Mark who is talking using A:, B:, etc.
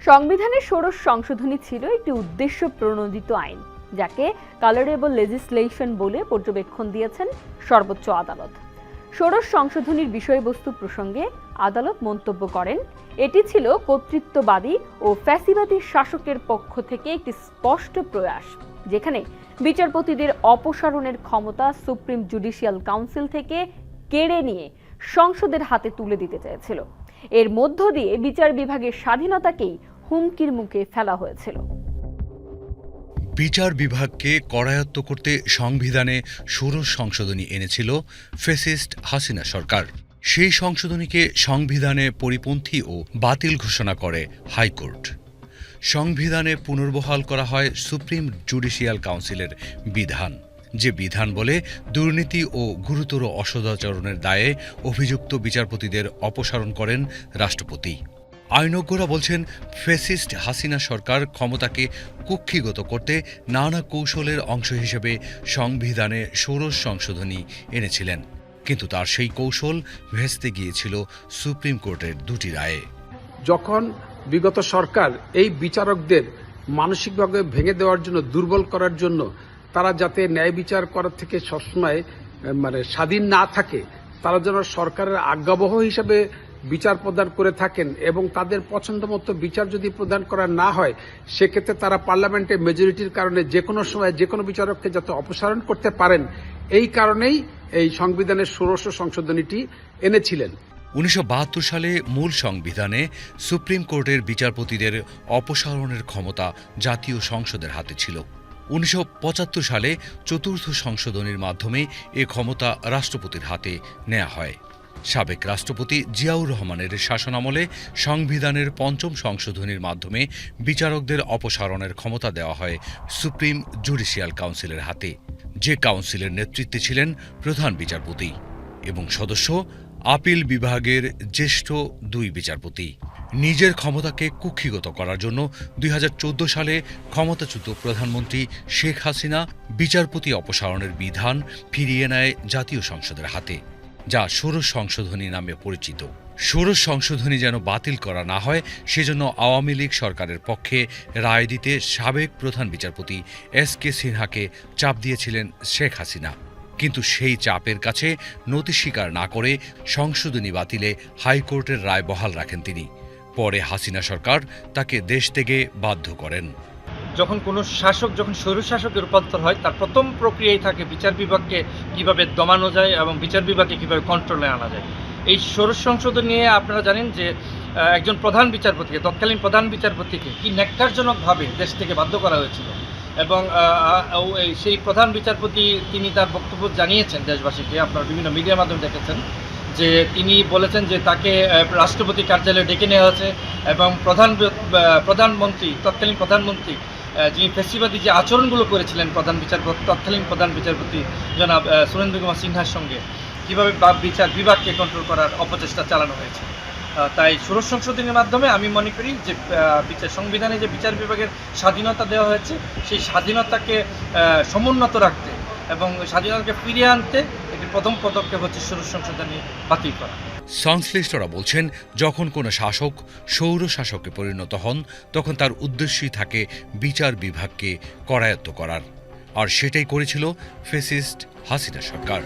A: সংবিধানের ষোড়শ সংশোধনী ছিল একটি উদ্দেশ্য প্রণোদিত আইন, যাকে কালারেবল লেজিসলেশন বলে পর্যবেক্ষণ দিয়েছেন সর্বোচ্চ আদালত। ষোড়শ সংশোধনীর বিষয়বস্তু প্রসঙ্গে আদালত মন্তব্য করেন, এটি ছিল কর্তৃত্ববাদী ও ফ্যাসিবাদী শাসকের পক্ষ থেকে একটি স্পষ্ট প্রয়াস, যেখানে বিচারপতিদের অপসারণের ক্ষমতা সুপ্রিম জুডিশিয়াল কাউন্সিল থেকে কেড়ে নিয়ে সংসদের হাতে তুলে দিতে চেয়েছিল। এর মধ্য দিয়ে বিচার বিভাগের স্বাধীনতাকেই হুমকির মুখে ফেলা হয়েছিল।
B: বিচার বিভাগকে করায়ত্ত করতে সংবিধানে ষোড়শ সংশোধনী এনেছিল ফ্যাসিস্ট হাসিনা সরকার। সেই সংশোধনীকে সংবিধানে পরিপন্থী ও বাতিল ঘোষণা করে হাইকোর্ট। সংবিধানে পুনর্বহাল করা হয় সুপ্রিম জুডিশিয়াল কাউন্সিলের বিধান, যে বিধান বলে দুর্নীতি ও গুরুতর অসদাচরণের দায়ে অভিযুক্ত বিচারপতিদের অপসারণ করেন রাষ্ট্রপতি। আইনজ্ঞরা বলছেন, ফ্যাসিস্ট হাসিনা সরকার ক্ষমতাকে কুক্ষিগত করতে নানা কৌশলের অংশ হিসেবে সংবিধানে ষোড়শ সংশোধনী এনেছিলেন, কিন্তু তার সেই কৌশল ভেস্তে গিয়েছিল সুপ্রিম কোর্টের দুটি রায়ে।
C: যখন বিগত সরকার এই বিচারকদের মানসিকভাবে ভেঙে দেওয়ার জন্য, দুর্বল করার জন্য, তারা যাতে ন্যায় বিচার করার থেকে সবসময় স্বাধীন না থাকে, তারা যেন সরকারের আজ্ঞাবহ হিসেবে বিচার প্রদান করে থাকেন এবং তাদের পছন্দ মতো বিচার যদি প্রদান করা না হয়, সেক্ষেত্রে তারা পার্লামেন্টে মেজরিটির কারণে যে কোনো সময় যে কোনো বিচারককে যাতে অপসারণ করতে পারেন, এই কারণেই এই সংবিধানের ষোড়শ সংশোধনীটি এনেছিলেন।
B: 1972 সালে মূল সংবিধানে সুপ্রিম কোর্টের বিচারপতিদের অপসারণের ক্ষমতা জাতীয় সংসদের হাতে ছিল। 1975 সালে চতুর্থ সংশোধনীর মাধ্যমে এ ক্ষমতা রাষ্ট্রপতির হাতে নেওয়া হয়। সাবেক রাষ্ট্রপতি জিয়াউর রহমানের শাসনামলে সংবিধানের পঞ্চম সংশোধনীর মাধ্যমে বিচারকদের অপসারণের ক্ষমতা দেওয়া হয় সুপ্রিম জুডিশিয়াল কাউন্সিলের হাতে, যে কাউন্সিলের নেতৃত্বে ছিলেন প্রধান বিচারপতি এবং সদস্য আপিল বিভাগের জ্যেষ্ঠ দুই বিচারপতি। নিজের ক্ষমতাকে কুক্ষিগত করার জন্য 2014 সালে ক্ষমতাচ্যুত প্রধানমন্ত্রী শেখ হাসিনা বিচারপতি অপসারণের বিধান ফিরিয়ে নেয় জাতীয় সংসদের হাতে, যা ষোড়শ সংশোধনী নামে পরিচিত। ষোড়শ সংশোধনী যেন বাতিল করা না হয়, সেজন্য আওয়ামী লীগ সরকারের পক্ষে রায় দিতে সাবেক প্রধান বিচারপতি এস.কে. সিনহাকে চাপ দিয়েছিলেন শেখ হাসিনা, কিন্তু সেই চাপের কাছে নতি স্বীকার না করে সংশোধনী বাতিলে হাইকোর্টের রায় বহাল রাখেন তিনি। পরে হাসিনা সরকার তাকে দেশ থেকে বাধ্য করেন।
D: যখন কোনো শাসক স্বৈরশাসকে রূপান্তর হয়, তার প্রথম প্রক্রিয়াই থাকে বিচার বিভাগকে কিভাবে দমানো যায় এবং বিচার বিভাগকে কিভাবে কন্ট্রোলে আনা যায়। এই ষোড়শ সংশোধন নিয়ে আপনারা জানেন যে একজন প্রধান বিচারপতিকে, তৎকালীন প্রধান বিচারপতিকে কি ন্যাক্কারজনকভাবে দেশ থেকে বাধ্য করা হয়েছিল এবং সেই প্রধান বিচারপতি তিনি তার বক্তব্য জানিয়েছেন দেশবাসীকে, আপনারা বিভিন্ন মিডিয়ার মাধ্যমে দেখেছেন, যে তিনি বলেছেন যে তাকে রাষ্ট্রপতি কার্যালয়ে ডেকে নেওয়া হয়েছে এবং প্রধানমন্ত্রী, তৎকালীন প্রধানমন্ত্রী যিনি ফ্যাসিবাদী যে আচরণগুলো করেছিলেন তৎকালীন প্রধান বিচারপতি জনাব সুরেন্দ্র কুমার সিনহার সঙ্গে, কীভাবে বিচার বিভাগকে কন্ট্রোল করার অপচেষ্টা চালানো হয়েছে। তাই ষোড়শ সংশোধনীর মাধ্যমে আমি মনে করি যে সংবিধানে যে বিচার বিভাগের স্বাধীনতা দেওয়া হয়েছে, সেই স্বাধীনতাকে সমুন্নত রাখতে এবং স্বাধীনতাকে ফিরিয়ে আনতে একটি প্রথম পদক্ষেপ হচ্ছে ষোড়শ সংশোধনী বাতিল করা।
B: সংশ্লিষ্টরা বলছেন, যখন কোনো শাসক সৌর শাসকে পরিণত হন, তখন তার উদ্দেশ্যই থাকে বিচার বিভাগকে করায়ত্ত করার, আর সেটাই করেছিল ফ্যাসিস্ট হাসিনা সরকার।